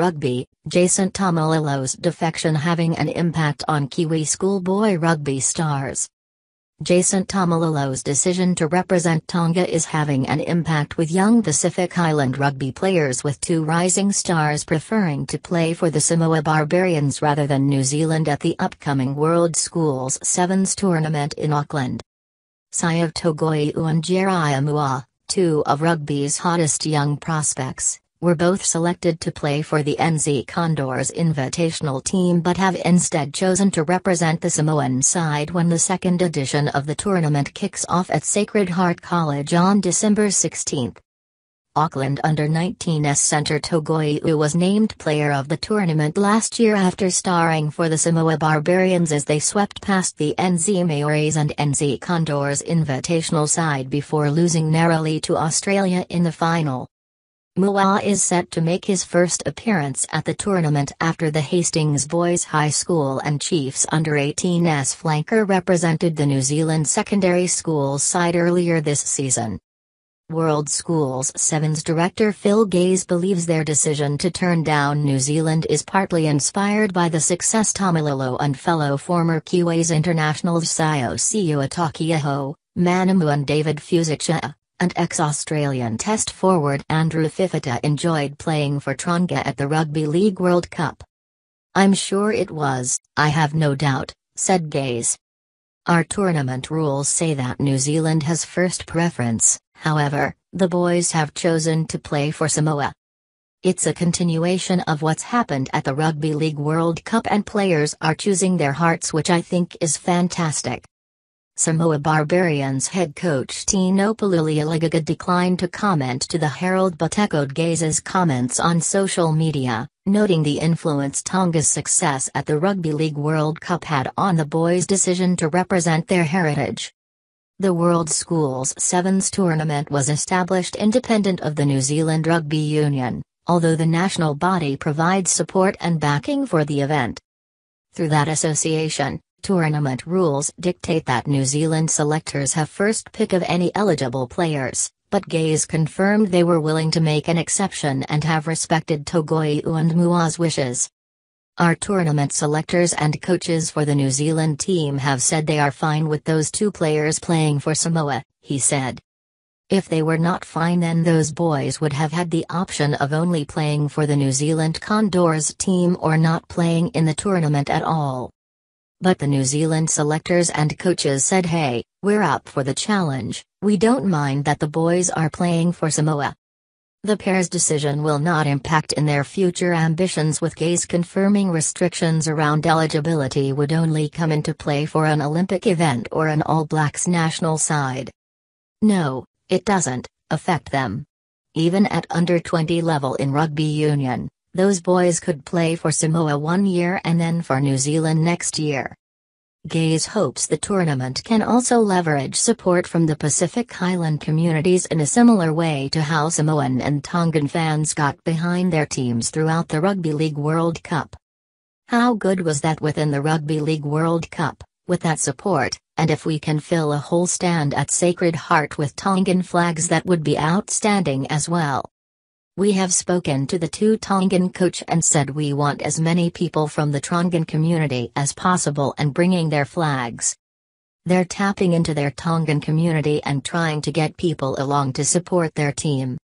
Rugby, Jason Taumalolo's defection having an impact on Kiwi schoolboy rugby stars. Jason Taumalolo's decision to represent Tonga is having an impact with young Pacific Island rugby players, with two rising stars preferring to play for the Samoa Barbarians rather than New Zealand at the upcoming World Schools Sevens tournament in Auckland. Saia Togoi'u and Jeremiah Mua, two of rugby's hottest young prospects, were both selected to play for the NZ Condors Invitational team but have instead chosen to represent the Samoan side when the second edition of the tournament kicks off at Sacred Heart College on December 16. Auckland Under-19s centre Togoi'u was named player of the tournament last year after starring for the Samoa Barbarians as they swept past the NZ Maoris and NZ Condors Invitational side before losing narrowly to Australia in the final. Mua is set to make his first appearance at the tournament after the Hastings Boys High School and Chiefs Under-18s flanker represented the New Zealand secondary schools side earlier this season. World Schools Sevens director Phil Gaze believes their decision to turn down New Zealand is partly inspired by the success Taumalolo and fellow former Kiwis internationals Saio Taukei'aho, Manamu and David Fusiccia, and ex-Australian Test forward Andrew Fifita enjoyed playing for Tonga at the Rugby League World Cup. "I'm sure it was, I have no doubt," said Gaze. "Our tournament rules say that New Zealand has first preference, however, the boys have chosen to play for Samoa. It's a continuation of what's happened at the Rugby League World Cup and players are choosing their hearts, which I think is fantastic." Samoa Barbarians head coach Tino Pululialigaga declined to comment to the Herald but echoed Gaze's comments on social media, noting the influence Tonga's success at the Rugby League World Cup had on the boys' decision to represent their heritage. The World Schools Sevens tournament was established independent of the New Zealand Rugby Union, although the national body provides support and backing for the event. Through that association, tournament rules dictate that New Zealand selectors have first pick of any eligible players, but Gaze confirmed they were willing to make an exception and have respected Togoi'u and Mua's wishes. "Our tournament selectors and coaches for the New Zealand team have said they are fine with those two players playing for Samoa," he said. "If they were not fine, then those boys would have had the option of only playing for the New Zealand Condors team or not playing in the tournament at all. But the New Zealand selectors and coaches said, hey, we're up for the challenge, we don't mind that the boys are playing for Samoa." The pair's decision will not impact in their future ambitions, with Gaze confirming restrictions around eligibility would only come into play for an Olympic event or an All Blacks national side. "No, it doesn't affect them. Even at under-20 level in rugby union, those boys could play for Samoa 1 year and then for New Zealand next year." Gaze hopes the tournament can also leverage support from the Pacific Island communities in a similar way to how Samoan and Tongan fans got behind their teams throughout the Rugby League World Cup. How good was that within the Rugby League World Cup, with that support, and if we can fill a whole stand at Sacred Heart with Tongan flags, that would be outstanding as well. "We have spoken to the two Tongan coach and said we want as many people from the Tongan community as possible and bringing their flags. They're tapping into their Tongan community and trying to get people along to support their team."